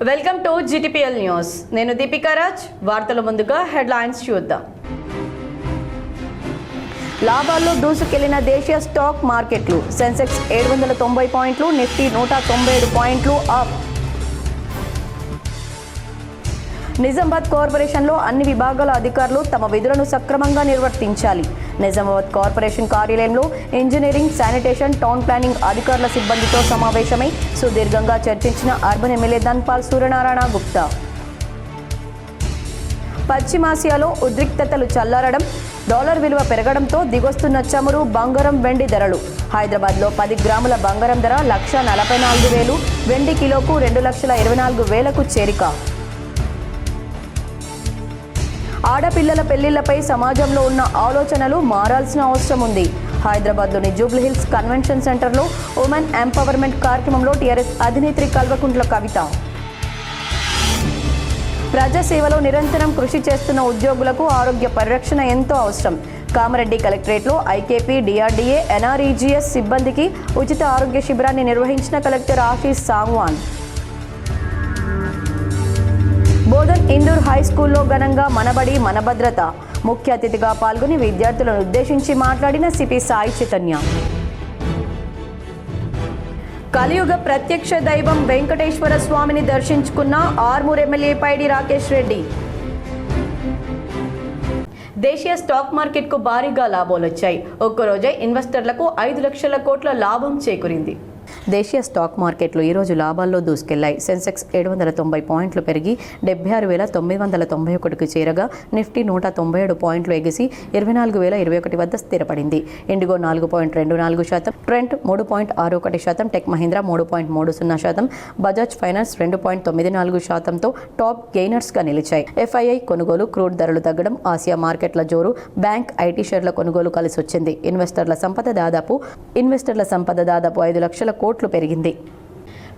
Welcome to GTPL news. నేను దీపికా రాజ్. వార్తల ముందుగా హెడ్లైన్స్ చూద్దాం. లాభాల్లో దూసుకెళ్లిన దేశీయ స్టాక్ మార్కెట్లు. సెన్సెక్స్ 790 పాయింట్లు, నిఫ్టీ 197 పాయింట్లు అప్. నిజామాబాద్ కార్పొరేషన్లో అన్ని విభాగాల అధికారులు తమ విధులను సక్రమంగా నిర్వర్తించాలి. నిజామాబాద్ కార్పొరేషన్ కార్యాలయంలో ఇంజనీరింగ్, శానిటేషన్, టౌన్ ప్లానింగ్ అధికారుల సిబ్బందితో సమావేశమై సుదీర్ఘంగా చర్చించిన అర్బన్ ఎమ్మెల్యే ధన్పాల్ సూర్యనారాయణ గుప్తా. పశ్చిమాసియాలో ఉద్రిక్తతలు చల్లారడం, డాలర్ విలువ పెరగడంతో దిగొస్తున్న చమురు, బంగారం, వెండి ధరలు. హైదరాబాద్లో 10 గ్రాముల బంగారం ధర 1,44,000, వెండి కిలోకు 2,24,000కు చేరిక. ఆడపిల్లల పెళ్లిళ్లపై సమాజంలో ఉన్న ఆలోచనలు మారాల్సిన అవసరం ఉంది. హైదరాబాద్లోని జూబ్లీహిల్స్ కన్వెన్షన్ సెంటర్లో ఉమెన్ ఎంపవర్మెంట్ కార్యక్రమంలో టీఆర్ఎస్ అధినేత్రి కల్వకుంట్ల కవిత. ప్రజాసేవలో నిరంతరం కృషి చేస్తున్న ఉద్యోగులకు ఆరోగ్య పరిరక్షణ ఎంతో అవసరం. కామారెడ్డి కలెక్టరేట్లో ఐకేపీ, డిఆర్డీఏ, ఎన్ఆర్ఈజీఎస్ సిబ్బందికి ఉచిత ఆరోగ్య శిబిరాన్ని నిర్వహించిన కలెక్టర్ ఆశీష్ సాంగ్వాన్. బోధన్ ఇందూర్ హై స్కూల్లో ఘనంగా మనబడి మన భద్రత. ముఖ్య అతిథిగా పాల్గొని విద్యార్థులను ఉద్దేశించి మాట్లాడిన సిపి సాయి చైతన్య. కలియుగ ప్రత్యక్ష దైవం వెంకటేశ్వర స్వామిని దర్శించుకున్న ఆర్మూర్ ఎమ్మెల్యే పైడి రాకేష్ రెడ్డి. దేశీయ స్టాక్ మార్కెట్కు భారీగా లాభాలు వచ్చాయి. ఒక్కరోజే ఇన్వెస్టర్లకు 5 లక్షల కోట్ల లాభం చేకూరింది. దేశీయ స్టాక్ మార్కెట్లు ఈరోజు లాభాల్లో దూసుకెళ్లాయి. సెన్సెక్స్ 790 పాయింట్లు పెరిగి 76,991కు చేరగా, నిఫ్టీ 197 పాయింట్లు ఎగిసి 24,021 వద్ద స్థిరపడింది. ఇండిగో 4.24%, ట్రెంట్ 3.61%, టెక్ మహీంద్రా 3.30%, బజాజ్ ఫైనాన్స్ 2.94%తో టాప్ గెయినర్స్గా నిలిచాయి. ఎఫ్ఐఐ కొనుగోలు, క్రూడ్ ధరలు తగ్గడం, ఆసియా మార్కెట్ల జోరు, బ్యాంక్, ఐటీ షేర్ల కొనుగోలు కలిసి వచ్చింది. ఇన్వెస్టర్ల సంపద దాదాపు 5 లక్షల కోట్లు పెరిగింది.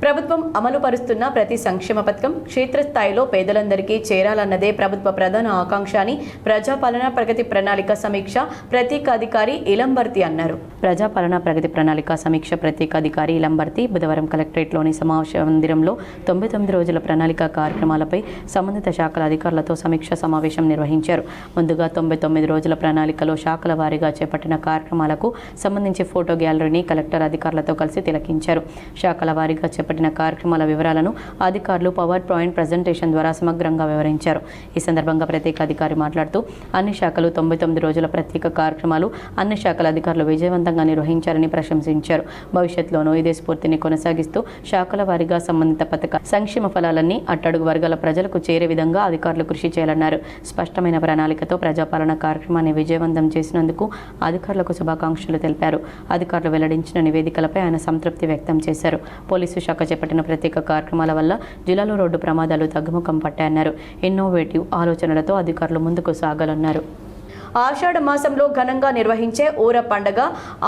ప్రభుత్వం అమలు పరుస్తున్న ప్రతి సంక్షేమ పథకం క్షేత్రస్థాయిలో పేదలందరికీ చేరాలన్నదే ప్రభుత్వ ప్రధాన ఆకాంక్ష అని ప్రజాపాలన ప్రగతి ప్రణాళిక సమీక్ష ప్రత్యేక అధికారి ఇలంబర్తి అన్నారు. ప్రజాపాలన ప్రగతి ప్రణాళిక సమీక్ష ప్రత్యేక అధికారి ఇలంబర్తి బుధవారం కలెక్టరేట్లోని సమావేశ మందిరంలో 99 రోజుల ప్రణాళిక కార్యక్రమాలపై సంబంధిత శాఖల అధికారులతో సమీక్ష సమావేశం నిర్వహించారు. ముందుగా 99 రోజుల ప్రణాళికలో శాఖల వారీగా చేపట్టిన కార్యక్రమాలకు సంబంధించి ఫోటో గ్యాలరీని కలెక్టర్ అధికారులతో కలిసి తిలకించారు. శాఖల వారీగా చేపట్టిన కార్యక్రమాల వివరాలను అధికారులు పవర్ పాయింట్ ప్రజెంటేషన్ ద్వారా సమగ్రంగా వివరించారు. ఈ సందర్భంగా ప్రత్యేక అధికారి మాట్లాడుతూ అన్ని శాఖలు 99 రోజుల ప్రత్యేక కార్యక్రమాలు అన్ని శాఖల అధికారులు విజయవంతంగా నిర్వహించారని ప్రశంసించారు. భవిష్యత్తులోనూ ఇదే స్ఫూర్తిని కొనసాగిస్తూ శాఖల వారీగా సంబంధిత పథక సంక్షేమ ఫలాలన్నీ అట్టడుగు వర్గాల ప్రజలకు చేరే విధంగా అధికారులు కృషి చేయాలన్నారు. స్పష్టమైన ప్రణాళికతో ప్రజాపాలన కార్యక్రమాన్ని విజయవంతం చేసినందుకు అధికారులకు శుభాకాంక్షలు తెలిపారు. అధికారులు వెల్లడించిన నివేదికలపై ఆయన సంతృప్తి వ్యక్తం చేశారు. పోలీసు శాఖ చేపట్టిన ప్రత్యేక కార్యక్రమాల వల్ల జిల్లాలో రోడ్డు ప్రమాదాలు తగ్గుముఖం పట్టాయన్నారు. ఇన్నోవేటివ్ ఆలోచనలతో అధికారులు ముందుకు సాగాలన్నారు. ఆషాఢ మాసంలో ఘనంగా నిర్వహించే ఊర పండగ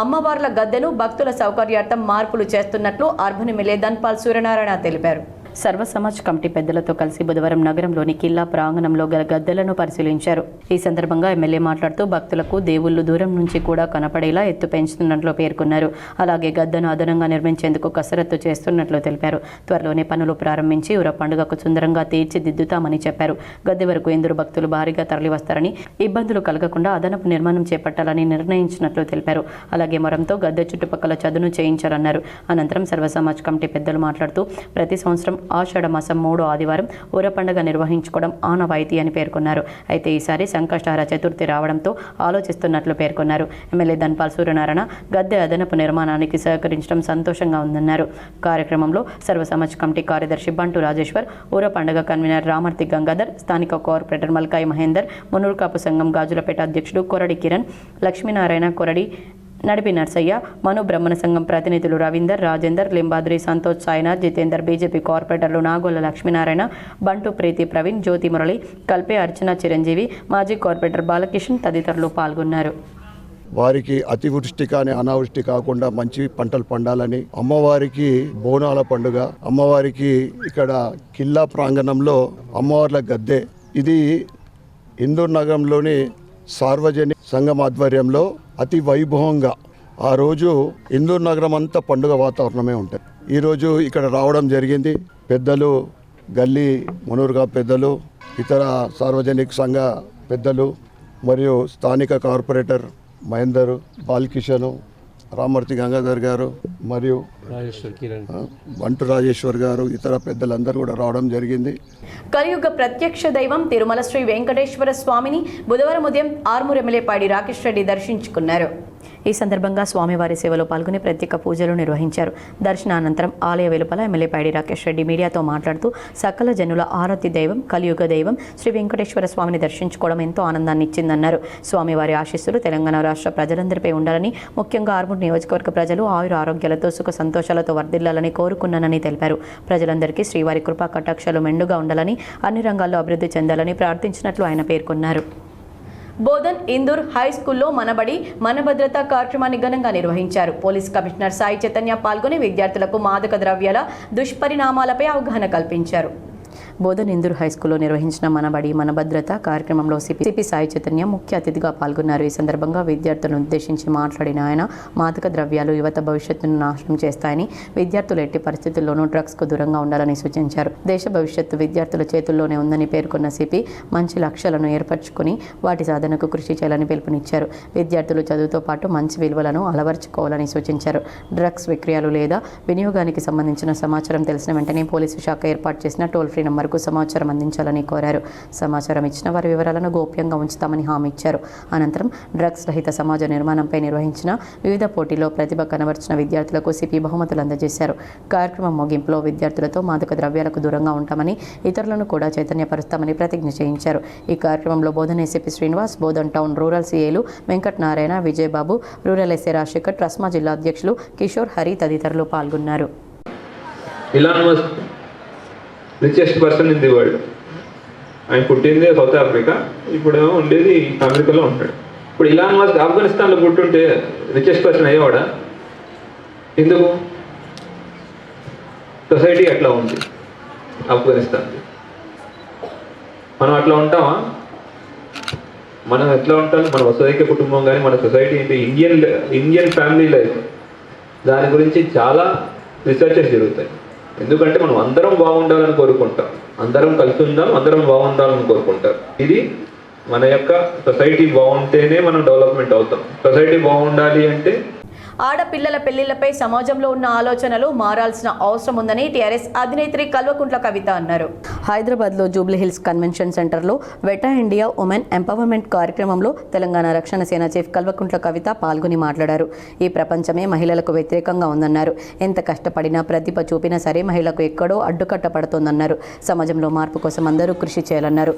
అమ్మవార్ల గద్దెను భక్తుల సౌకర్యార్థం మార్పులు చేస్తున్నట్లు అర్బన్ ఎమ్మెల్యే ధన్పాల్ సూర్యనారాయణ తెలిపారు. సర్వ సమాజ్ కమిటీ పెద్దలతో కలిసి బుధవారం నగరంలోని కిల్లా ప్రాంగణంలో గల గద్దెలను పరిశీలించారు. ఈ సందర్భంగా ఎమ్మెల్యే మాట్లాడుతూ భక్తులకు దేవుళ్లు దూరం నుంచి కూడా కనపడేలా ఎత్తు పెంచుతున్నట్లు పేర్కొన్నారు. అలాగే గద్దెను అదనంగా నిర్మించేందుకు కసరత్తు చేస్తున్నట్లు తెలిపారు. త్వరలోనే పనులు ప్రారంభించి ఊర పండుగకు సుందరంగా తీర్చిదిద్దుతామని చెప్పారు. గద్దె వరకు ఎందరో భక్తులు భారీగా తరలివస్తారని, ఇబ్బందులు కలగకుండా అదనపు నిర్మాణం చేపట్టాలని నిర్ణయించినట్లు తెలిపారు. అలాగే మొరంతో గద్దె చుట్టుపక్కల చదును చేయించారన్నారు. అనంతరం సర్వ సమాజ్ కమిటీ పెద్దలు మాట్లాడుతూ ప్రతి సంవత్సరం ఆషాఢ మాసం 3వ ఆదివారం ఊర పండుగ నిర్వహించుకోవడం ఆనవాయితీ అని పేర్కొన్నారు. అయితే ఈసారి సంకష్టహర చతుర్థి రావడంతో ఆలోచిస్తున్నట్లు పేర్కొన్నారు. ఎమ్మెల్యే ధన్పాల్ సూర్యనారాయణ గద్దె అదనపు నిర్మాణానికి సహకరించడం సంతోషంగా ఉందన్నారు. కార్యక్రమంలో సర్వ సమాజ్ కమిటీ కార్యదర్శి బంటు రాజేశ్వర్, ఊర పండుగ కన్వీనర్ రామర్తి గంగాధర్, స్థానిక కార్పొరేటర్ మల్కాయి మహేందర్, మున్నూరు కాపు సంఘం గాజులపేట అధ్యక్షుడు కొరడి కిరణ్, లక్ష్మీనారాయణ, కొరడి నడిపి నర్సయ్య, మను బ్రహ్మణ సంఘం ప్రతినిధులు రవీందర్, రాజేందర్, లింబాద్రి, సంతోష్, సాయినాథ్, జితేందర్, బీజేపీ కార్పొరేటర్లు నాగోల లక్ష్మీనారాయణ, బంటు, ప్రీతి, ప్రవీణ్, జ్యోతి మురళి, కల్పే, అర్చన, చిరంజీవి, మాజీ కార్పొరేటర్ బాలకిషన్ తదితరులు పాల్గొన్నారు. వారికి అతివృష్టి కానీ అనావృష్టి కాకుండా మంచి పంటలు పండాలని అమ్మవారికి బోనాల పండుగ, అమ్మవారికి ఇక్కడ కిల్లా ప్రాంగణంలో అమ్మవార్ల గద్దె, ఇది ఇందూర్ నగరంలోని సార్వజనిక సంఘం ఆధ్వర్యంలో అతి వైభవంగా ఆ రోజు ఇందూర్ నగరం అంతా పండుగ వాతావరణమే ఉంటుంది. ఈరోజు ఇక్కడ రావడం జరిగింది. పెద్దలు గల్లీ మునూరుగా పెద్దలు, ఇతర సార్వజనిక సంఘ పెద్దలు మరియు స్థానిక కార్పొరేటర్ మహేందర్, బాలకిషన్, రామూర్తి గంగాధర్ గారు మరియు బంటు రాజేశ్వర్ గారు, ఇతర పెద్దలందరూ కూడా రావడం జరిగింది. కలియుగ ప్రత్యక్ష దైవం తిరుమల శ్రీ వెంకటేశ్వర స్వామిని బుధవారం ఉదయం ఆర్మూర్ ఎమ్మెల్యే పాడి రాకేష్ రెడ్డి దర్శించుకున్నారు. ఈ సందర్భంగా స్వామివారి సేవలో పాల్గొని ప్రత్యేక పూజలు నిర్వహించారు. దర్శనానంతరం ఆలయ వెలుపల ఎమ్మెల్యే పాడి రాకేష్ రెడ్డి మీడియాతో మాట్లాడుతూ సకల జనుల ఆరాధ్య దైవం కలియుగ దైవం శ్రీ వెంకటేశ్వర స్వామిని దర్శించుకోవడం ఎంతో ఆనందాన్ని ఇచ్చిందన్నారు. స్వామివారి ఆశీస్సులు తెలంగాణ రాష్ట్ర ప్రజలందరిపై ఉండాలని, ముఖ్యంగా ఆర్మూర్ నియోజకవర్గ ప్రజలు ఆయుర ఆరోగ్యాలతో సుఖ సంతోషాలతో వర్ధిల్లాలని కోరుకున్నానని తెలిపారు. ప్రజలందరికీ శ్రీవారి కృపా కటాక్షాలు మెండుగా ఉండాలని, అన్ని రంగాల్లో అభివృద్ధి చెందాలని ప్రార్థించినట్లు ఆయన పేర్కొన్నారు. బోధన్ ఇందూర్ హై స్కూల్లో మనబడి మన భద్రత కార్యక్రమాన్ని ఘనంగా నిర్వహించారు. పోలీస్ కమిషనర్ సాయి చైతన్య పాల్గొని విద్యార్థులకు మాదక ద్రవ్యాల దుష్పరిణామాలపై అవగాహన కల్పించారు. బోధన్ ఇందూర్ హై స్కూల్లో నిర్వహించిన మనబడి మన భద్రత కార్యక్రమంలో సిపి సాయి చైతన్య ముఖ్య అతిథిగా పాల్గొన్నారు. ఈ సందర్భంగా విద్యార్థులను ఉద్దేశించి మాట్లాడిన ఆయన మాదక ద్రవ్యాలు యువత భవిష్యత్తును నాశనం చేస్తాయని, విద్యార్థులు ఎట్టి పరిస్థితుల్లోనూ డ్రగ్స్కు దూరంగా ఉండాలని సూచించారు. దేశ భవిష్యత్తు విద్యార్థుల చేతుల్లోనే ఉందని పేర్కొన్న సిపి మంచి లక్ష్యాలను ఏర్పరచుకుని వాటి సాధనకు కృషి చేయాలని పిలుపునిచ్చారు. విద్యార్థులు చదువుతో పాటు మంచి విలువలను అలవర్చుకోవాలని సూచించారు. డ్రగ్స్ విక్రయాలు లేదా వినియోగానికి సంబంధించిన సమాచారం తెలిసిన వెంటనే పోలీసు శాఖ ఏర్పాటు చేసిన టోల్ ఫ్రీ నంబర్కు సమాచారం అందించాలని కోరారు. సమాచారం ఇచ్చిన వారి వివరాలను గోప్యంగా ఉంచుతామని హామీ ఇచ్చారు. అనంతరం డ్రగ్స్ రహిత సమాజ నిర్మాణంపై నిర్వహించిన వివిధ పోటీల్లో ప్రతిభ కనబర్చిన విద్యార్థులకు సిపి బహుమతులు అందజేశారు. కార్యక్రమం ముగింపులో విద్యార్థులతో మాదక ద్రవ్యాలకు దూరంగా ఉంటామని, ఇతరులను కూడా చైతన్యపరుస్తామని ప్రతిజ్ఞ చేయించారు. ఈ కార్యక్రమంలో Bodhan ACP Srinivas, Bodhan town rural సిఐలు వెంకట్ నారాయణ, విజయబాబు, రూరల్ ఎస్ఏ రాజశేఖర్, ట్రస్మా జిల్లా అధ్యక్షులు కిషోర్, హరి తదితరులు పాల్గొన్నారు. Richest person in the world. ఆయన పుట్టింది సౌత్ ఆఫ్రికా, ఇప్పుడేమో ఉండేది అమెరికాలో ఉంటాడు. ఇప్పుడు ఇలాన్ మస్క్ ఆఫ్ఘనిస్తాన్లో పుట్టుంటే రిచెస్ట్ పర్సన్ అయ్యేవాడా? ఎందుకు? సొసైటీ అట్లా ఉంది ఆఫ్ఘనిస్తాన్. మనం అట్లా ఉంటామా? మనం ఎట్లా ఉంటాం? మన వసైక్య కుటుంబం కానీ మన సొసైటీ ఏంటి, ఇండియన్ ఫ్యామిలీ లైఫ్, దాని గురించి చాలా రీసెర్చెస్ జరుగుతాయి. ఎందుకంటే మనం అందరం బాగుండాలని కోరుకుంటాం, అందరం కలిసి ఉందాం, అందరం బాగుండాలని కోరుకుంటాం. ఇది మన యొక్క సొసైటీ బాగుంటేనే మనం డెవలప్మెంట్ అవుతాం. సొసైటీ బాగుండాలి అంటే ఆడపిల్లల పెళ్లిళ్లపై సమాజంలో ఉన్న ఆలోచనలు మారాల్సిన అవసరం ఉందని టీఆర్ఎస్ అధినేత్రి కల్వకుంట్ల కవిత అన్నారు. హైదరాబాద్లో జూబ్లీహిల్స్ కన్వెన్షన్ సెంటర్లో వెటా ఇండియా ఉమెన్ ఎంపవర్మెంట్ కార్యక్రమంలో తెలంగాణ రక్షణ సేన చీఫ్ కల్వకుంట్ల కవిత పాల్గొని మాట్లాడారు. ఈ ప్రపంచమే మహిళలకు వ్యతిరేకంగా ఉందన్నారు. ఎంత కష్టపడినా, ప్రతిభ చూపినా సరే మహిళలకు ఎక్కడో అడ్డుకట్ట పడుతోందన్నారు. సమాజంలో మార్పు కోసం అందరూ కృషి చేయాలన్నారు.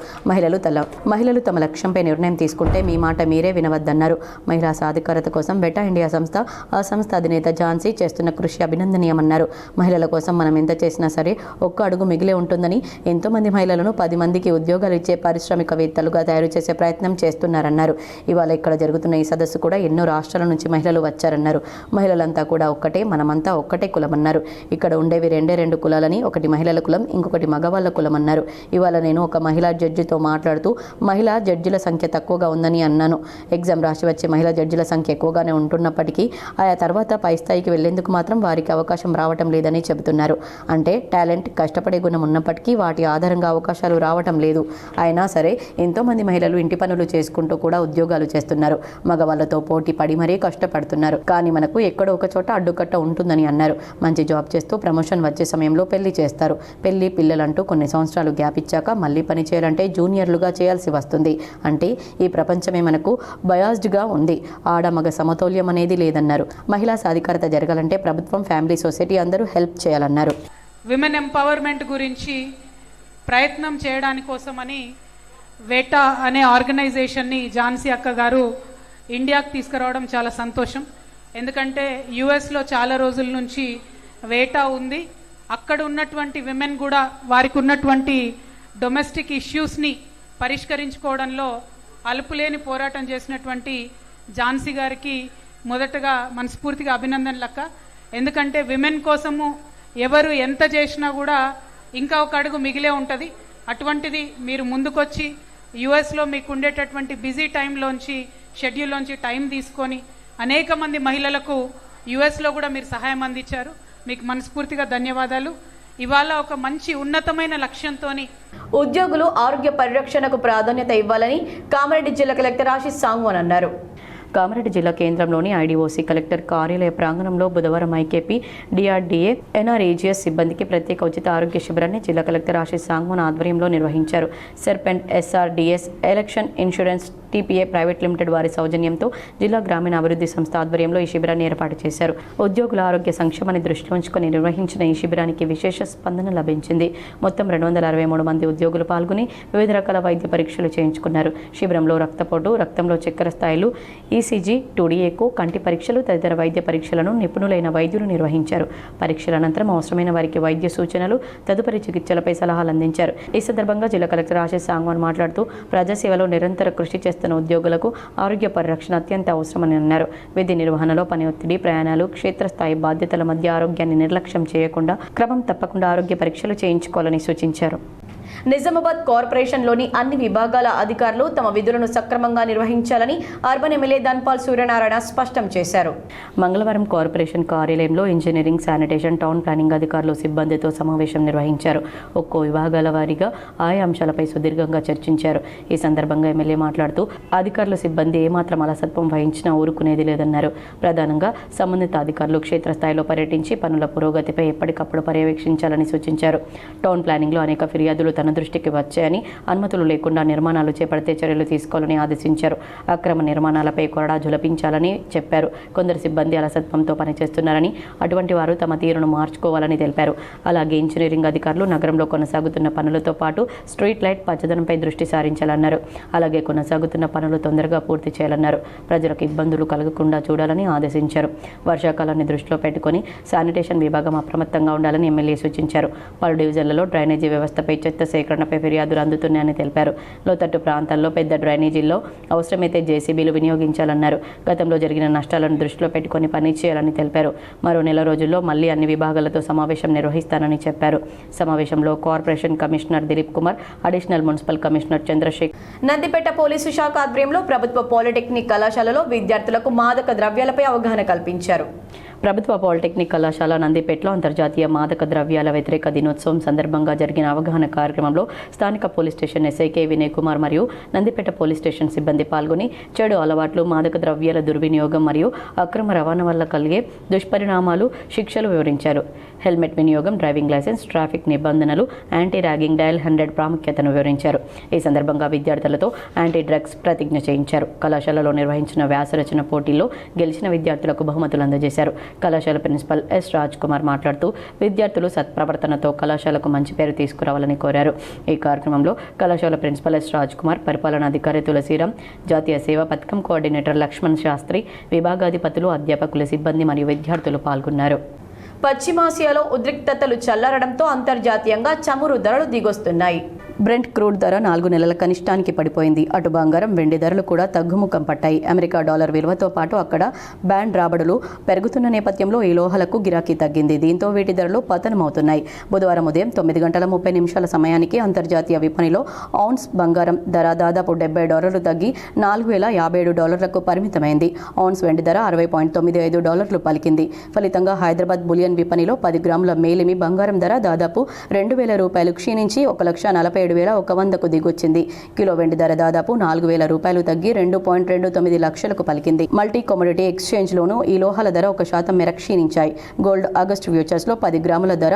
మహిళలు తమ లక్ష్యంపై నిర్ణయం తీసుకుంటే మీ మాట మీరే వినవద్దన్నారు. మహిళా సాధికారత కోసం వెటా ఇండియా సంస్థ, ఆ సంస్థ అధినేత ఝాన్సీ చేస్తున్న కృషి అభినందనీయమన్నారు. మహిళల కోసం మనం ఎంత చేసినా సరే ఒక్క అడుగు మిగిలే ఉంటుందని, ఎంతోమంది మహిళలను 10 మందికి ఉద్యోగాలు ఇచ్చే పారిశ్రామికవేత్తలుగా తయారు చేసే ప్రయత్నం చేస్తున్నారన్నారు. ఇవాళ ఇక్కడ జరుగుతున్న ఈ సదస్సు కూడా ఎన్నో రాష్ట్రాల నుంచి మహిళలు వచ్చారన్నారు. మహిళలంతా కూడా ఒక్కటే, మనమంతా ఒక్కటే కులమన్నారు. ఇక్కడ ఉండేవి రెండు కులాలని, ఒకటి మహిళల కులం, ఇంకొకటి మగవాళ్ళ కులం అన్నారు. ఇవాళ నేను ఒక మహిళా జడ్జితో మాట్లాడుతూ మహిళా జడ్జిల సంఖ్య తక్కువగా ఉందని అన్నాను. ఎగ్జామ్ రాసి వచ్చే మహిళా జడ్జిల సంఖ్య ఎక్కువగానే ఉంటున్నప్పటికీ ఆయా తర్వాత పై స్థాయికి వెళ్లేందుకు మాత్రం వారికి అవకాశం రావటం లేదని చెబుతున్నారు. అంటే టాలెంట్, కష్టపడే గుణం ఉన్నప్పటికీ వాటి ఆధారంగా అవకాశాలు రావటం లేదు. అయినా సరే ఎంతోమంది మహిళలు ఇంటి పనులు చేసుకుంటూ కూడా ఉద్యోగాలు చేస్తున్నారు. మగవాళ్లతో పోటీ పడి మరీ కష్టపడుతున్నారు. కానీ మనకు ఎక్కడో ఒక చోట అడ్డుకట్ట ఉంటుందని అన్నారు. మంచి జాబ్ చేస్తూ ప్రమోషన్ వచ్చే సమయంలో పెళ్లి చేస్తారు. పెళ్లి పిల్లలంటూ కొన్ని సంవత్సరాలు గ్యాప్ ఇచ్చాక మళ్ళీ పని చేయాలంటే జూనియర్లుగా చేయాల్సి వస్తుంది. అంటే ఈ ప్రపంచమే మనకు బయాస్డ్గా ఉంది. ఆడ మగ సమతౌల్యం అనేది లేదన్నారు. మహిళా సాధికారత జరగాలంటే ప్రభుత్వం, ఫ్యామిలీ, సొసైటీ అందరూ హెల్ప్ చేయాలన్నారు. విమెన్ ఎంపవర్మెంట్ గురించి ప్రయత్నం చేయడానికి కోసమని వేటా అనే ఆర్గనైజేషన్ని ఝాన్సీ అక్క గారు ఇండియాకి తీసుకురావడం చాలా సంతోషం. ఎందుకంటే యుఎస్లో చాలా రోజుల నుంచి వేటా ఉంది. అక్కడ ఉన్నటువంటి విమెన్ కూడా వారికి ఉన్నటువంటి డొమెస్టిక్ ఇష్యూస్ని పరిష్కరించుకోవడంలో అలుపులేని పోరాటం చేసినటువంటి ఝాన్సీ గారికి మొదటగా మనస్ఫూర్తిగా అభినందనలక్క. ఎందుకంటే విమెన్ కోసము ఎవరు ఎంత చేసినా కూడా ఇంకా ఒక అడుగు మిగిలే ఉంటుంది. అటువంటిది మీరు ముందుకొచ్చి యుఎస్లో మీకు ఉండేటటువంటి బిజీ టైంలోంచి, షెడ్యూల్లోంచి టైం తీసుకొని అనేక మంది మహిళలకు యుఎస్లో కూడా మీరు సహాయం అందించారు. మీకు మనస్ఫూర్తిగా ధన్యవాదాలు. ఇవాళ ఒక మంచి ఉన్నతమైన లక్ష్యంతోని ఉద్యోగులు ఆరోగ్య పరిరక్షణకు ప్రాధాన్యత ఇవ్వాలని కామారెడ్డి జిల్లా కలెక్టర్ ఆశీష్ సాంగ్వాన్ అన్నారు. కామారెడ్డి జిల్లా కేంద్రంలోని ఐడీఓసీ కలెక్టర్ కార్యాలయ ప్రాంగణంలో బుధవారం ఐకేపీ, డిఆర్డీఏ, ఎన్ఆర్ఏజీఎస్ సిబ్బందికి ప్రత్యేక ఉచిత ఆరోగ్య శిబిరాన్ని జిల్లా కలెక్టర్ ఆశీష్ సాంగ్వాన్ ఆధ్వర్యంలో నిర్వహించారు. సెర్పెంట్ SRDS, election insurance TPA private limited వారి సౌజన్యంతో జిల్లా గ్రామీణ అభివృద్ధి సంస్థ ఆధ్వర్యంలో ఈ శిబిరాన్ని ఏర్పాటు చేశారు. ఉద్యోగుల ఆరోగ్య సంక్షేమాన్ని దృష్టిలో ఉంచుకొని నిర్వహించిన ఈ శిబిరానికి విశేష స్పందన లభించింది. మొత్తం 263 మంది ఉద్యోగులు పాల్గొని వివిధ రకాల వైద్య పరీక్షలు చేయించుకున్నారు. శిబిరంలో రక్తపోటు, రక్తంలో చక్కెర స్థాయిలు, ఈసీజీ, 2D ఎకో, కంటి పరీక్షలు తదితర వైద్య పరీక్షలను నిపుణులైన వైద్యులు నిర్వహించారు. పరీక్షల అనంతరం అవసరమైన వారికి వైద్య సూచనలు, తదుపరి చికిత్సలపై సలహాలు అందించారు. ఈ సందర్భంగా జిల్లా కలెక్టర్ ఆశీష్ సాంగ్వాన్ మాట్లాడుతూ ప్రజాసేవలో నిరంతర కృషి చేస్తున్న ఉద్యోగులకు ఆరోగ్య పరిరక్షణ అత్యంత అవసరమని అన్నారు. విధి నిర్వహణలో పని ఒత్తిడి, ప్రయాణాలు, క్షేత్రస్థాయి బాధ్యతల మధ్య ఆరోగ్యాన్ని నిర్లక్ష్యం చేయకుండా క్రమం తప్పకుండా ఆరోగ్య పరీక్షలు చేయించుకోవాలని సూచించారు. నిజామాబాద్ కార్పొరేషన్లోని అన్ని విభాగాల అధికారులు తమ విధులను సక్రమంగా నిర్వహించాలని అర్బన్ ఎమ్మెల్యే ధన్పాల్ సూర్యనారాయణ స్పష్టం చేశారు. మంగళవారం కార్పొరేషన్ కార్యాలయంలో ఇంజనీరింగ్, శానిటేషన్, టౌన్ ప్లానింగ్ అధికారులు సిబ్బందితో సమావేశం నిర్వహించారు. ఒక్కో విభాగాల వారీగా ఆయా అంశాలపై సుదీర్ఘంగా చర్చించారు. ఈ సందర్భంగా ఎమ్మెల్యే మాట్లాడుతూ అధికారుల సిబ్బంది ఏమాత్రం అలసత్వం వహించినా ఊరుకునేది లేదన్నారు. ప్రధానంగా సంబంధిత అధికారులు క్షేత్రస్థాయిలో పర్యటించి పనుల పురోగతిపై ఎప్పటికప్పుడు పర్యవేక్షించాలని సూచించారు. టౌన్ ప్లానింగ్లో అనేక ఫిర్యాదులు తన దృష్టికి వచ్చాయని, అనుమతులు లేకుండా నిర్మాణాలు చేపడితే చర్యలు తీసుకోవాలని ఆదేశించారు. అక్రమ నిర్మాణాలపై కొరడా జులపించాలని చెప్పారు. కొందరు సిబ్బంది అలసత్వంతో పనిచేస్తున్నారని, అటువంటి వారు తమ తీరును మార్చుకోవాలని తెలిపారు. అలాగే ఇంజనీరింగ్ అధికారులు నగరంలో కొనసాగుతున్న పనులతో పాటు స్ట్రీట్ లైట్, పచ్చదనంపై దృష్టి సారించాలన్నారు. అలాగే కొనసాగుతున్న పనులు తొందరగా పూర్తి చేయాలన్నారు. ప్రజలకు ఇబ్బందులు కలగకుండా చూడాలని ఆదేశించారు. వర్షాకాలాన్ని దృష్టిలో పెట్టుకుని శానిటేషన్ విభాగం అప్రమత్తంగా ఉండాలని ఎమ్మెల్యే సూచించారు. పలు డివిజన్లలో డ్రైనేజీ వ్యవస్థపై చెత్త సేకరణపై ఫిర్యాదులు అందుతున్నాయని తెలిపారు. లోతట్టు ప్రాంతాల్లో పెద్ద డ్రైనేజీల్లో అవసరమైతే జేసీబీలు వినియోగించాలన్నారు. గతంలో జరిగిన నష్టాలను దృష్టిలో పెట్టుకుని పని చేయాలని తెలిపారు. మరో నెల రోజుల్లో మళ్లీ అన్ని విభాగాలతో సమావేశం నిర్వహిస్తానని చెప్పారు. సమావేశంలో corporation commissioner Dilip Kumar, additional municipal commissioner Chandrasekhar, Nandipet police శాఖ ఆధ్వర్యంలో ప్రభుత్వ పాలిటెక్నిక్ కళాశాలలో విద్యార్థులకు మాదక ద్రవ్యాలపై అవగాహన కల్పించారు. ప్రభుత్వ పాలిటెక్నిక్ కళాశాల నందిపేటలో అంతర్జాతీయ మాదక ద్రవ్యాల వ్యతిరేక దినోత్సవం సందర్భంగా జరిగిన అవగాహన కార్యక్రమంలో స్థానిక police station SI K Vinay Kumar మరియు నందిపేట పోలీస్ స్టేషన్ సిబ్బంది పాల్గొని చెడు అలవాట్లు, మాదక ద్రవ్యాల దుర్వినియోగం మరియు అక్రమ రవాణా వల్ల కలిగే దుష్పరిణామాలు, శిక్షలు వివరించారు. హెల్మెట్ వినియోగం, డ్రైవింగ్ లైసెన్స్, ట్రాఫిక్ నిబంధనలు, యాంటీ ర్యాగింగ్, డయల్ 100 ప్రాముఖ్యతను వివరించారు. ఈ సందర్భంగా విద్యార్థులతో యాంటీ డ్రగ్స్ ప్రతిజ్ఞ చేయించారు. కళాశాలలో నిర్వహించిన వ్యాసరచన పోటీల్లో గెలిచిన విద్యార్థులకు బహుమతులు అందజేశారు. కళాశాల ప్రిన్సిపల్ ఎస్ రాజ్ కుమార్ మాట్లాడుతూ విద్యార్థులు సత్ప్రవర్తనతో కళాశాలకు మంచి పేరు తీసుకురావాలని కోరారు. ఈ కార్యక్రమంలో కళాశాల ప్రిన్సిపల్ ఎస్ రాజ్ కుమార్, పరిపాలనాధికారి తులసిరామ్, జాతీయ సేవా పథకం కోఆర్డినేటర్ లక్ష్మణ్ శాస్త్రి, విభాగాధిపతులు, అధ్యాపకులు, సిబ్బంది మరియు విద్యార్థులు పాల్గొన్నారు. పశ్చిమాసియాలో ఉద్రిక్తతలు చల్లారడంతో అంతర్జాతీయంగా చమురు ధరలు దిగొస్తున్నాయి. బ్రెంట్ క్రూడ్ ధర 4 నెలల కనిష్టానికి పడిపోయింది. అటు బంగారం, వెండి ధరలు కూడా తగ్గుముఖం పట్టాయి. అమెరికా డాలర్ విలువతో పాటు అక్కడ బ్యాండ్ రాబడులు పెరుగుతున్న నేపథ్యంలో ఈ లోహాలకు గిరాకీ తగ్గింది. దీంతో వీటి ధరలు పతనమవుతున్నాయి. బుధవారం ఉదయం 9:30 సమయానికి అంతర్జాతీయ విపణిలో ఔన్స్ బంగారం ధర దాదాపు $70 తగ్గి $4,057లకు పరిమితమైంది. ఔన్స్ వెండి ధర $60.95 పలికింది. ఫలితంగా హైదరాబాద్ బులియన్ విపణిలో 10 గ్రాముల మేలిమి బంగారం ధర దాదాపు $2,000 క్షీణించి $1,47,100కు దిగొచ్చింది. కిలో వెండి ధర దాదాపు $4,000 తగ్గి $2.29 లక్షలకు పలికింది. మల్టీ కమోడిటీ ఎక్స్చేంజ్లోనూ ఈ లోహాల ధర 1% మేర క్షీణించాయి. గోల్డ్ ఆగస్టు ఫ్యూచర్స్లో 10 గ్రాముల ధర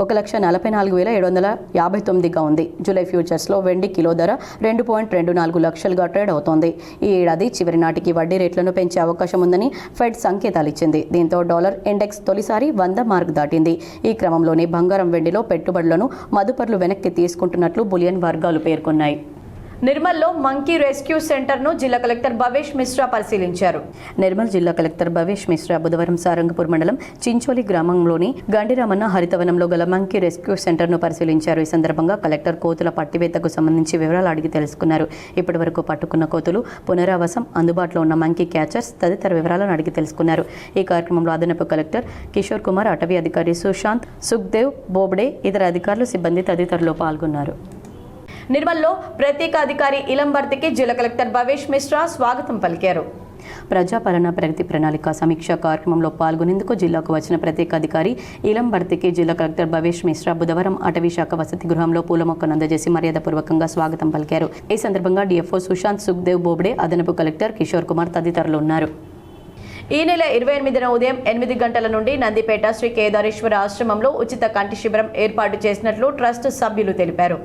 1,44,759గా ఉంది. జూలై ఫ్యూచర్స్లో వెండి కిలో ధర 2.24 లక్షలుగా ట్రేడ్ అవుతోంది. ఈ ఏడాది చివరి నాటికి వడ్డీ రేట్లను పెంచే అవకాశం ఉందని ఫెడ్ సంకేతాలిచ్చింది. దీంతో డాలర్ ఇండెక్స్ తొలిసారి 100 మార్క్ దాటింది. ఈ క్రమంలోనే బంగారం, వెండిలో పెట్టుబడులను మదుపర్లు వెనక్కి తీసుకుంటున్నట్లు బులియన్ వర్గాలు పేర్కొన్నాయి. నిర్మల్లో మంకీ రెస్క్యూ సెంటర్ను జిల్లా కలెక్టర్ భవేష్ మిశ్రా పరిశీలించారు. నిర్మల్ జిల్లా కలెక్టర్ భవేష్ మిశ్రా బుధవారం సారంగపూర్ మండలం చించోలి గ్రామంలోని గండిరామన్న హరితవనంలో గల మంకీ రెస్క్యూ సెంటర్ను పరిశీలించారు. ఈ సందర్భంగా కలెక్టర్ కోతుల పట్టివేతకు సంబంధించి వివరాలు అడిగి తెలుసుకున్నారు. ఇప్పటివరకు పట్టుకున్న కోతులు, పునరావాసం, అందుబాటులో ఉన్న మంకీ క్యాచర్స్ తదితర వివరాలను అడిగి తెలుసుకున్నారు. ఈ కార్యక్రమంలో అదనపు కలెక్టర్ కిషోర్ కుమార్, అటవీ అధికారి సుశాంత్, సుఖ్దేవ్, బోబ్డే, ఇతర అధికారులు, సిబ్బంది తదితరులు పాల్గొన్నారు. నిర్మల్లో ప్రత్యేక అధికారి ఇలం భర్తీకి జిల్లా కలెక్టర్ భవేష్ మిశ్రా స్వాగతం పలికారు. ప్రజాపాలన ప్రగతి ప్రణాళిక సమీక్ష కార్యక్రమంలో పాల్గొనేందుకు జిల్లాకు వచ్చిన ప్రత్యేక అధికారి ఇలం భర్తీకి జిల్లా కలెక్టర్ భవేష్ మిశ్రా బుధవారం అటవీ శాఖ వసతి గృహంలో పూల మొక్కను అందజేసి మర్యాదపూర్వకంగా స్వాగతం పలికారు. ఈ సందర్భంగా డిఎఫ్ఓ సుశాంత్ సుఖ్దేవ్ బోబ్డే, అదనపు కలెక్టర్ కిషోర్ కుమార్ తదితరులు ఉన్నారు. ఈ నెల 28న ఉదయం 8 గంటల నుండి నందిపేట శ్రీ కేదారేశ్వర ఆశ్రమంలో ఉచిత కంటి శిబిరం ఏర్పాటు చేసినట్లు ట్రస్ట్ సభ్యులు తెలిపారు.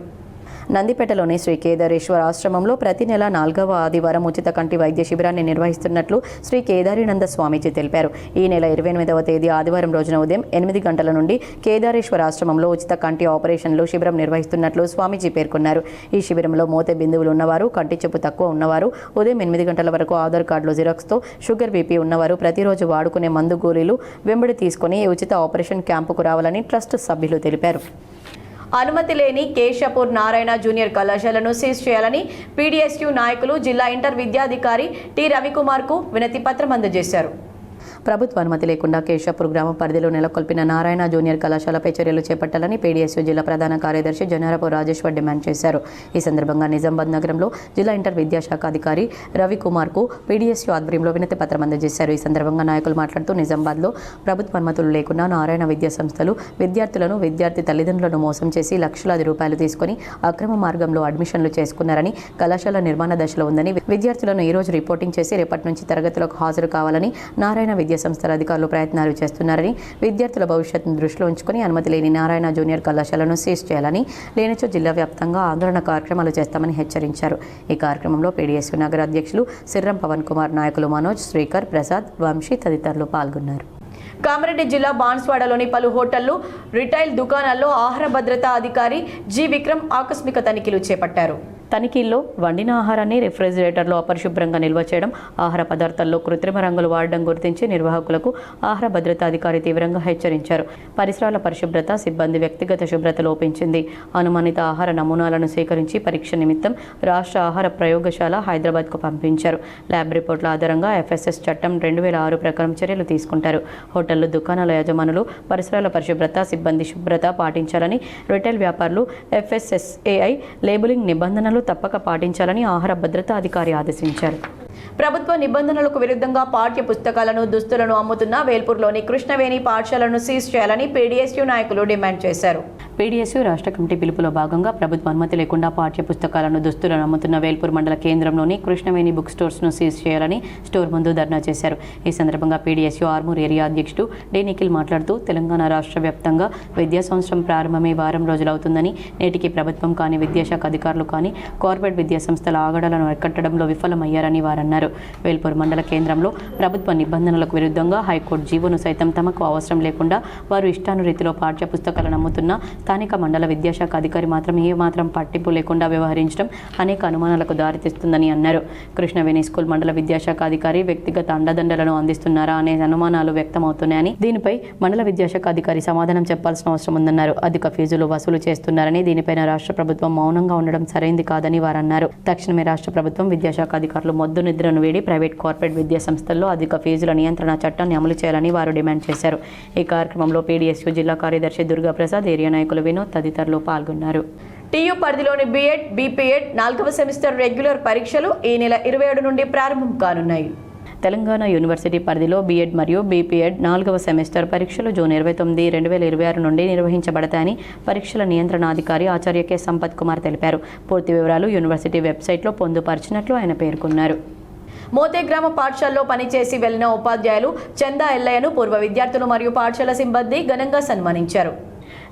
నందిపేటలోని శ్రీ కేదారేశ్వర ఆశ్రమంలో ప్రతి నెల 4వ ఆదివారం ఉచిత కంటి వైద్య శిబిరాన్ని నిర్వహిస్తున్నట్లు శ్రీ కేదారీనంద స్వామీజీ తెలిపారు. ఈ నెల 28వ తేదీ ఆదివారం రోజున ఉదయం 8 గంటల నుండి కేదారేశ్వర ఆశ్రమంలో ఉచిత కంటి ఆపరేషన్లు శిబిరం నిర్వహిస్తున్నట్లు స్వామీజీ పేర్కొన్నారు. ఈ శిబిరంలో మోతే బిందువులు ఉన్నవారు, కంటి చూపు తక్కువ ఉన్నవారు, ఉదయం 8 గంటల వరకు ఆధార్ కార్డులు జిరాక్స్తో, షుగర్ బీపీ ఉన్నవారు ప్రతిరోజు వాడుకునే మందు గోళీలు వెంబడి తీసుకుని ఈ ఉచిత ఆపరేషన్ క్యాంపుకు రావాలని ట్రస్ట్ సభ్యులు తెలిపారు. అనుమతి లేని కేశపూర్ నారాయణ జూనియర్ కళాశాలను సీజ్ చేయాలని పీడీఎస్యూ నాయకులు జిల్లా ఇంటర్ విద్యాధికారి టి రవికుమార్కు వినతి పత్రం అందజేశారు. ప్రభుత్వ అనుమతి లేకుండా కేశపూర్ గ్రామ పరిధిలో నెలకొల్పిన నారాయణ జూనియర్ కళాశాలపై చర్యలు చేపట్టాలని పీడీఎస్యూ జిల్లా ప్రధాన కార్యదర్శి జొన్నారపు రాజేశ్వర్ డిమాండ్ చేశారు. ఈ సందర్భంగా నిజామాబాద్ నగరంలో జిల్లా ఇంటర్ విద్యాశాఖ అధికారి రవికుమార్కు పీడీఎస్యూ ఆధ్వర్యంలో వినతి పత్రం అందజేశారు. ఈ సందర్భంగా నాయకులు మాట్లాడుతూ నిజామాబాద్లో ప్రభుత్వ అనుమతులు లేకుండా నారాయణ విద్యా సంస్థలు విద్యార్థులను, విద్యార్థి తల్లిదండ్రులను మోసం చేసి లక్షలాది రూపాయలు తీసుకుని అక్రమ మార్గంలో అడ్మిషన్లు చేసుకున్నారని, కళాశాల నిర్మాణ దశలో ఉందని, విద్యార్థులను ఈ రోజు రిపోర్టింగ్ చేసి రేపటి నుంచి తరగతులకు హాజరు కావాలని నారాయణ విద్యా సంస్థల అధికారులు ప్రయత్నాలు చేస్తున్నారని, విద్యార్థుల భవిష్యత్తును దృష్టిలో ఉంచుకుని అనుమతి లేని నారాయణ జూనియర్ కళాశాలను సీజ్ చేయాలని, లేనిచో జిల్లా వ్యాప్తంగా ఆందోళన కార్యక్రమాలు చేస్తామని హెచ్చరించారు. ఈ కార్యక్రమంలో పీడీఎస్యూ నగర అధ్యక్షులు సిర్రం పవన్ కుమార్, నాయకులు మనోజ్, శ్రీకర్, ప్రసాద్, వంశీ తదితరులు పాల్గొన్నారు. కామారెడ్డి జిల్లా బాన్స్వాడలోని పలు హోటళ్లు, రిటైల్ దుకాణాల్లో ఆహార భద్రతా అధికారి జి విక్రమ్ ఆకస్మిక తనిఖీలు చేపట్టారు. తనిఖీల్లో వండిన ఆహారాన్ని రిఫ్రిజిరేటర్లో అపరిశుభ్రంగా నిల్వ చేయడం, ఆహార పదార్థాల్లో కృత్రిమ రంగులు వాడడం గుర్తించి నిర్వాహకులకు ఆహార భద్రతా అధికారి తీవ్రంగా హెచ్చరించారు. పరిసరాల పరిశుభ్రత, సిబ్బంది వ్యక్తిగత శుభ్రత లోపించింది. అనుమానిత ఆహార నమూనాలను సేకరించి పరీక్ష నిమిత్తం రాష్ట్ర ఆహార ప్రయోగశాల హైదరాబాద్కు పంపించారు. ల్యాబ్ రిపోర్టుల ఆధారంగా FSS చట్టం 2006 ప్రకారం చర్యలు తీసుకుంటారు. హోటళ్లు, దుకాణాల యజమానులు పరిసరాల పరిశుభ్రత, సిబ్బంది శుభ్రత పాటించాలని, రిటైల్ వ్యాపారులు FSSAI లేబులింగ్ నిబంధనలు తప్పక పాటించాలని ఆహార భద్రతా అధికారి ఆదేశించారు. ప్రభుత్వ నిబంధనలకు విరుద్ధంగా పాఠ్య పుస్తకాలను, దుస్తులను అమ్ముతున్న వేల్పూర్లోని కృష్ణవేణి పాఠశాలను సీజ్ చేయాలని పీడీఎస్యూ నాయకులు డిమాండ్ చేశారు. పీడీఎస్యూ రాష్ట్ర కమిటీ పిలుపులో భాగంగా ప్రభుత్వ అనుమతి లేకుండా పాఠ్య పుస్తకాలను, దుస్తులను అమ్ముతున్న వేల్పూర్ మండల కేంద్రంలోని కృష్ణవేణి బుక్ స్టోర్స్ను సీజ్ చేయాలని స్టోర్ ముందు ధర్నా చేశారు. ఈ సందర్భంగా పీడీఎస్యూ ఆర్మూర్ ఏరియా అధ్యక్షుడు డి నిఖిల్ మాట్లాడుతూ, తెలంగాణ రాష్ట్ర వ్యాప్తంగా విద్యా సంవత్సరం ప్రారంభమై వారం రోజులవుతుందని, నేటికి ప్రభుత్వం కానీ, విద్యాశాఖ అధికారులు కానీ కార్పొరేట్ విద్యా సంస్థల ఆగడాలను అరికట్టడంలో విఫలమయ్యారని వారన్నారు. వేల్పూర్ మండల కేంద్రంలో ప్రభుత్వ నిబంధనలకు విరుద్ధంగా హైకోర్టు జీవోను సైతం తమకు అవసరం లేకుండా వారు ఇష్టానురీతిలో పాఠ్య పుస్తకాలను అమ్ముతున్న స్థానిక మండల విద్యాశాఖ అధికారి మాత్రం ఏమాత్రం పట్టింపు లేకుండా వ్యవహరించడం అనేక అనుమానాలకు దారితీస్తుందని అన్నారు. కృష్ణవేణి స్కూల్ మండల విద్యాశాఖ అధికారి వ్యక్తిగత అండదండలను అందిస్తున్నారా అనే అనుమానాలు వ్యక్తమవుతున్నాయని, దీనిపై మండల విద్యాశాఖ అధికారి సమాధానం చెప్పాల్సిన అవసరం ఉందన్నారు. అధిక ఫీజులు వసూలు చేస్తున్నారని, దీనిపైన రాష్ట్ర ప్రభుత్వం మౌనంగా ఉండడం సరైంది కాదని వారన్నారు. తక్షణమే రాష్ట్ర ప్రభుత్వం, విద్యాశాఖ అధికారులు మొద్దు నిద్రను వేడి ప్రైవేట్, కార్పొరేట్ విద్యా సంస్థల్లో అధిక ఫీజుల నియంత్రణ చట్టాన్ని అమలు చేయాలని వారు డిమాండ్ చేశారు. ఈ కార్యక్రమంలో పీడీఎస్యూ జిల్లా కార్యదర్శి దుర్గా ప్రసాద్, ఏరియా నాయకులు వినోద్ తదితరులు పాల్గొన్నారు. టీయూ పరిధిలోని బీఎడ్, బీపీఎడ్ 4వ సెమిస్టర్ రెగ్యులర్ పరీక్షలు ఈ నెల 27 నుండి ప్రారంభం కానున్నాయి. తెలంగాణ యూనివర్సిటీ పరిధిలో బీఎడ్ మరియు బీపీఎడ్ 4వ సెమిస్టర్ పరీక్షలు జూన్ 29, 2026 నుండి నిర్వహించబడతాయని పరీక్షల నియంత్రణాధికారి ఆచార్య కె సంపత్ కుమార్ తెలిపారు. పూర్తి వివరాలు యూనివర్సిటీ వెబ్సైట్లో పొందుపరిచినట్లు ఆయన పేర్కొన్నారు. మోతే గ్రామ పాఠశాలలో పనిచేసి వెళ్లిన ఉపాధ్యాయులు చందా ఎల్లయ్యను పూర్వ విద్యార్థులు మరియు పాఠశాల సిబ్బంది ఘనంగా సన్మానించారు.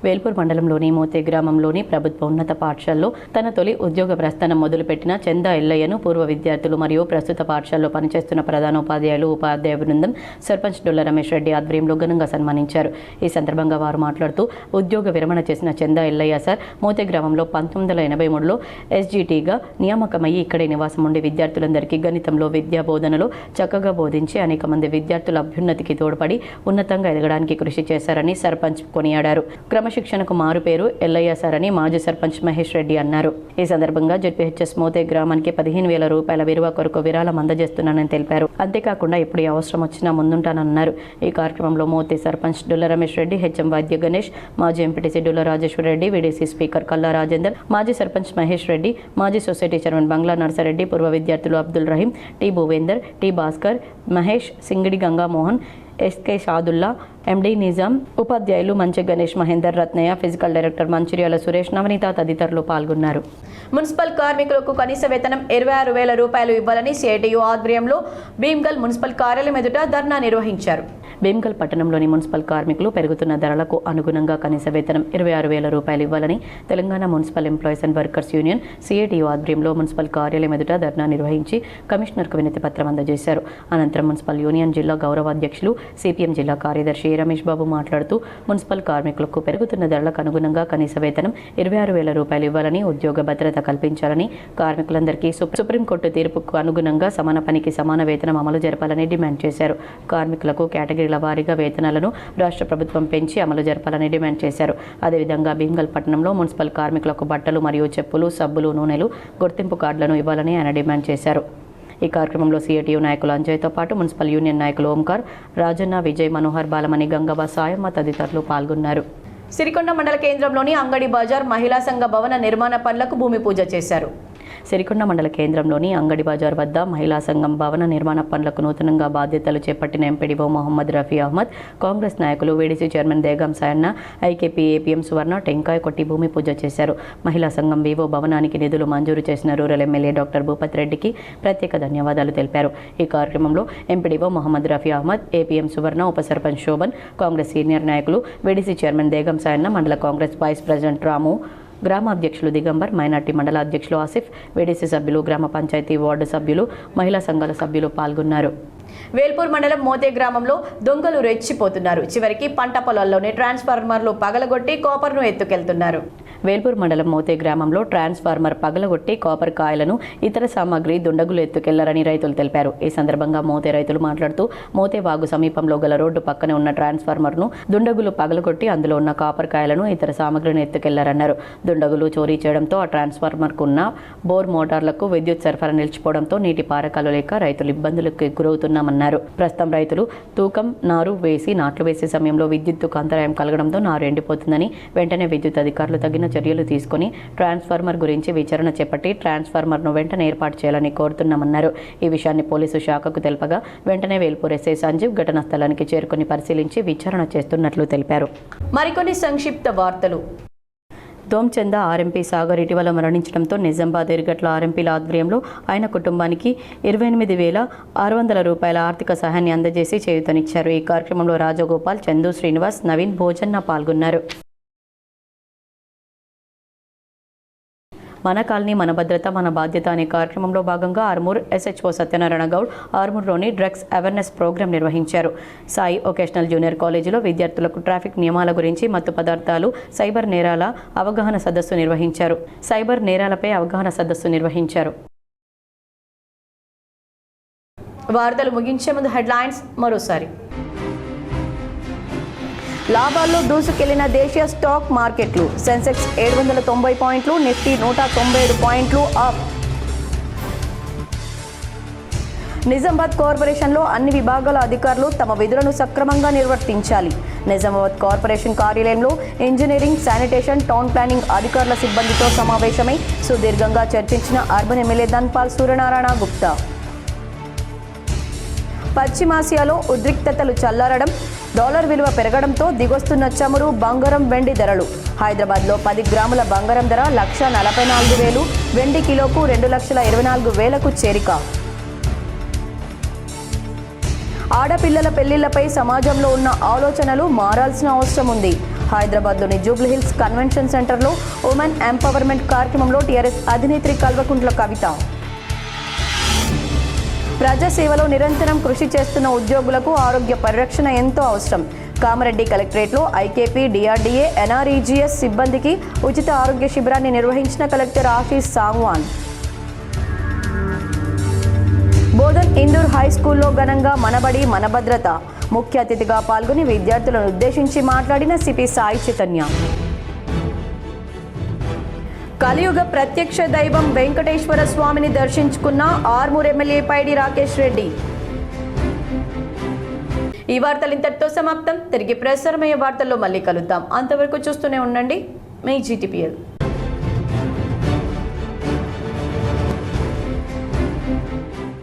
వేల్పూర్ మండలంలోని మోతే గ్రామంలోని ప్రభుత్వ ఉన్నత పాఠశాలలో తన తొలి ఉద్యోగ ప్రస్థానం మొదలుపెట్టిన చందా ఎల్లయ్యను పూర్వ విద్యార్థులు మరియు ప్రస్తుత పాఠశాలలో పనిచేస్తున్న ప్రధానోపాధ్యాయులు, ఉపాధ్యాయ బృందం, సర్పంచ్ డొల్ల రమేష్ రెడ్డి ఆధ్వర్యంలో ఘనంగా సన్మానించారు. ఈ సందర్భంగా వారు మాట్లాడుతూ, ఉద్యోగ విరమణ చేసిన చందా ఎల్లయ్య సార్ మోతే గ్రామంలో 1983లో SGTగా నియామకమయ్యి ఇక్కడే నివాసం ఉండి విద్యార్థులందరికీ గణితంలో విద్యా బోధనలో చక్కగా బోధించి అనేక మంది విద్యార్థుల అభ్యున్నతికి తోడ్పడి ఉన్నతంగా ఎదగడానికి కృషి చేశారని సర్పంచ్ కొనియాడారు. క్రమశిక్షణ క్రమశిక్షణకు మారు పేరు ఎల్లయ్య సార్ అని మాజీ సర్పంచ్ మహేష్ రెడ్డి అన్నారు. ఈ సందర్భంగా జెడ్పీహెచ్ఎస్ మోతే గ్రామానికి 15,000 రూపాయల విలువ కొరకు విరాళం అందజేస్తున్నానని తెలిపారు. అంతేకాకుండా ఇప్పుడు ఏ అవసరం వచ్చినా ముందుంటానన్నారు. ఈ కార్యక్రమంలో మోతే సర్పంచ్ డుల్ల రమేష్ రెడ్డి, హెచ్ఎం వైద్య గణేష్, మాజీ MPTC Dulla Rajeshwara Reddy, VDC speaker Kalla Rajender, మాజీ సర్పంచ్ మహేష్ రెడ్డి, మాజీ సొసైటీ చైర్మన్ బంగ్లా నర్సారెడ్డి, పూర్వ విద్యార్థులు Abdul Rahim, T Bhuvender, T Bhaskar, Mahesh, Singidi Gangamohan, SK Shadulla, MD Nizam, ఉపాధ్యాయులు మంచి గణేష్, మహేందర్, రత్నయ్య, ఫిజికల్ డైరెక్టర్ మంచిర్యాల సురేష్, నవనీత తదితరులు పాల్గొన్నారు. మున్సిపల్ కార్మికులకు కనీస వేతనం 26,000 రూపాయలు ఇవ్వాలని సిఐటియు ఆధ్వర్యంలో భీమ్గల్ మున్సిపల్ కార్యాలయం ఎదుట ధర్నా నిర్వహించారు. భీమ్గల్ పట్టణంలోని మున్సిపల్ కార్మికులు పెరుగుతున్న ధరలకు అనుగుణంగా కనీస వేతనం 26,000 రూపాయలు ఇవ్వాలని Telangana municipal employees and workers union CITU ఆధ్వర్యంలో మున్సిపల్ కార్యాలయం ఎదుట ధర్నా నిర్వహించి కమిషనర్కు వినతి పత్రం అందజేశారు. అనంతరం మున్సిపల్ యూనియన్ జిల్లా గౌరవ అధ్యక్షులు సిపిఎం జిల్లా కార్యదర్శి రమేష్ బాబు మాట్లాడుతూ మున్సిపల్ కార్మికులకు పెరుగుతున్న ధరలకు అనుగుణంగా కనీస వేతనం 26,000 రూపాయలు ఇవ్వాలని, ఉద్యోగ భద్రత కల్పించాలని, కార్మికులందరికీ సుప్రీంకోర్టు తీర్పుకు అనుగుణంగా సమాన పనికి సమాన వేతనం అమలు జరపాలని డిమాండ్ చేశారు. కార్మికులకు కేటగిరీల వారీగా వేతనాలను రాష్ట్ర ప్రభుత్వం పెంచి అమలు జరపాలని డిమాండ్ చేశారు. అదేవిధంగా భీమ్గల్ పట్టణంలో మున్సిపల్ కార్మికులకు బట్టలు మరియు చెప్పులు, సబ్బులు, నూనెలు, గుర్తింపు కార్డులను ఇవ్వాలని ఆయన డిమాండ్ చేశారు. ఈ కార్యక్రమంలో సిఐటియు నాయకులు అంజయ్తో పాటు మున్సిపల్ యూనియన్ నాయకులు ఓంకార్, రాజన్న, విజయ్, మనోహర్, బాలమణి, గంగవ్వ, సాయమ్మ తదితరులు పాల్గొన్నారు. సిరికొండ మండల కేంద్రంలోని అంగడి బజార్ మహిళా సంఘ భవన నిర్మాణ పనులకు భూమి పూజ చేశారు. సిరికొండ మండల కేంద్రంలోని అంగడి బజార్ వద్ద మహిళా సంఘం భవన నిర్మాణ పనులకు నూతనంగా బాధ్యతలు చేపట్టిన ఎంపీడీఓ మొహమ్మద్ రఫీ అహ్మద్, కాంగ్రెస్ నాయకులు VDC chairman దేగం Sayanna, IKP APM సువర్ణ టెంకాయ కొట్టి భూమి పూజ చేశారు. మహిళా సంఘం వివో భవనానికి నిధులు మంజూరు చేసిన రూరల్ ఎమ్మెల్యే డాక్టర్ భూపత్ రెడ్డికి ప్రత్యేక ధన్యవాదాలు తెలిపారు. ఈ కార్యక్రమంలో ఎంపీడీఓ మొహమ్మద్ రఫీ అహ్మద్, ఏపీఎం సువర్ణ, ఉప సర్పంచ్ శోభన్, కాంగ్రెస్ సీనియర్ నాయకులు వీడీసీ చైర్మన్ దేగం సాయన్న, మండల కాంగ్రెస్ వైస్ ప్రెసిడెంట్ రాము, గ్రామ అధ్యక్షులు దిగంబర్, మైనార్టీ మండల అధ్యక్షులు ఆసిఫ్, వీడీసీ సభ్యులు, గ్రామ పంచాయతీ వార్డు సభ్యులు, మహిళా సంఘాల సభ్యులు పాల్గొన్నారు. వేల్పూర్ మండలం మోతే గ్రామంలో దొంగలు రెచ్చిపోతున్నారు. చివరికి పంట పొలాల్లోనే ట్రాన్స్ఫార్మర్లు పగలగొట్టి కాపర్ను ఎత్తుకెళ్తున్నారు. వేల్పూర్ మండలం మోతే గ్రామంలో ట్రాన్స్ఫార్మర్ పగలగొట్టి కాపర్ కాయలను, ఇతర సామాగ్రి దుండగులు ఎత్తుకెళ్లారని రైతులు తెలిపారు. ఈ సందర్భంగా మోతే రైతులు మాట్లాడుతూ మోతే వాగు సమీపంలో గల రోడ్డు పక్కనే ఉన్న ట్రాన్స్ఫార్మర్ను దుండగులు పగలగొట్టి అందులో ఉన్న కాపర్ కాయలను, ఇతర సామాగ్రిని ఎత్తుకెళ్లారన్నారు. దుండగులు చోరీ చేయడంతో ఆ ట్రాన్స్ఫార్మర్కు ఉన్న బోర్ మోటార్లకు విద్యుత్ సరఫరా నిలిచిపోవడంతో నీటి పారకాలు లేక రైతులు ఇబ్బందులకు గురవుతున్నామన్నారు. ప్రస్తుతం రైతులు తూకం నారు వేసి నాట్లు వేసే సమయంలో విద్యుత్తుకు అంతరాయం కలగడంతో నారు ఎండిపోతుందని, వెంటనే విద్యుత్ అధికారులు తగిన చర్యలు తీసుకుని ట్రాన్స్ఫార్మర్ గురించి విచారణ చేపట్టి ట్రాన్స్ఫార్మర్ను వెంటనే ఏర్పాటు చేయాలని కోరుతున్నామన్నారు. ఈ విషయాన్ని పోలీసు శాఖకు తెలుపగా వెంటనే వేల్పూర్ ఎస్ఐ సంజీవ్ ఘటనా స్థలానికి చేరుకుని పరిశీలించి విచారణ చేస్తున్నట్లు తెలిపారు. మరికొన్ని సంక్షిప్త వార్తలు. దోమ్చంద ఆర్ఎంపీ సాగర్ ఇటీవల మరణించడంతో నిజామాబాద్ ఎర్గట్ల ఆర్ఎంపీల ఆధ్వర్యంలో ఆయన కుటుంబానికి 28,600 రూపాయల ఆర్థిక సహాయాన్ని అందజేసి చేయూతనిచ్చారు. ఈ కార్యక్రమంలో రాజగోపాల్, చందు, శ్రీనివాస్, నవీన్, భోజన్న పాల్గొన్నారు. మన కాలనీ మన భద్రత మన బాధ్యత అనే కార్యక్రమంలో భాగంగా ఆర్మూర్ ఎస్హెచ్ఓ సత్యనారాయణ గౌడ్ ఆర్మూర్లోని డ్రగ్స్ అవేర్నెస్ ప్రోగ్రాం నిర్వహించారు. సాయి వొకేషనల్ జూనియర్ కాలేజీలో విద్యార్థులకు ట్రాఫిక్ నియమాల గురించి, మత్తు పదార్థాలు, సైబర్ నేరాల అవగాహన సదస్సు నిర్వహించారు. సైబర్ నేరాలపై అవగాహన సదస్సు నిర్వహించారు. వార్తలు ముగించే ముందు హెడ్లైన్స్ మరోసారి. లాభాల్లో దూసుకెళ్లిన దేశీయ స్టాక్ మార్కెట్లు. సెన్సెక్స్ 790 పాయింట్లు, నిఫ్టీ 197 పాయింట్లు అప్. నిజామాబాద్ కార్పొరేషన్లో అన్ని విభాగాల అధికారులు తమ విధులను సక్రమంగా నిర్వర్తించాలి. నిజామాబాద్ కార్పొరేషన్ కార్యాలయంలో ఇంజనీరింగ్, శానిటేషన్, టౌన్ ప్లానింగ్ అధికారుల సిబ్బందితో సమావేశమై సుదీర్ఘంగా చర్చించిన అర్బన్ ఎమ్మెల్యే ధన్పాల్ సూర్యనారాయణ గుప్తా. పశ్చిమాసియాలో ఉద్రిక్తతలు చల్లారడం, డాలర్ విలువ పెరగడంతో దిగొస్తున్న చమురు, బంగారం, వెండి ధరలు. హైదరాబాద్లో 10 గ్రాముల బంగారం ధర 1,44,000, వెండి కిలోకు 2,24,000కు చేరిక. ఆడపిల్లల పెళ్లిళ్లపై సమాజంలో ఉన్న ఆలోచనలు మారాల్సిన అవసరం ఉంది. హైదరాబాద్లోని జూబ్లీహిల్స్ కన్వెన్షన్ సెంటర్లో ఉమెన్ ఎంపవర్మెంట్ కార్యక్రమంలో టీఆర్ఎస్ అధినేత్రి కల్వకుంట్ల కవిత. ప్రజాసేవలో నిరంతరం కృషి చేస్తున్న ఉద్యోగులకు ఆరోగ్య పరిరక్షణ ఎంతో అవసరం. కామారెడ్డి కలెక్టరేట్లో ఐకేపీ, డిఆర్డీఏ, ఎన్ఆర్ఈజీఎస్ సిబ్బందికి ఉచిత ఆరోగ్య శిబిరాన్ని నిర్వహించిన కలెక్టర్ ఆశీష్ సాంగ్వాన్. బోధన్ ఇందూర్ హై స్కూల్లో ఘనంగా మనబడి మన భద్రత. ముఖ్య అతిథిగా పాల్గొని విద్యార్థులను ఉద్దేశించి మాట్లాడిన సిపి సాయి చైతన్య. కలియుగ ప్రత్యక్ష దైవం వెంకటేశ్వర స్వామిని దర్శించుకున్న ఆర్మూర్ ఎమ్మెల్యే పైడి రాకేష్ రెడ్డి. ఈ వార్తలు ఇంతటితో సమాప్తం. తిరిగి ప్రసారమయ్యే వార్తల్లో మళ్ళీ కలుద్దాం. అంతవరకు చూస్తూనే ఉండండి మీ GTPL.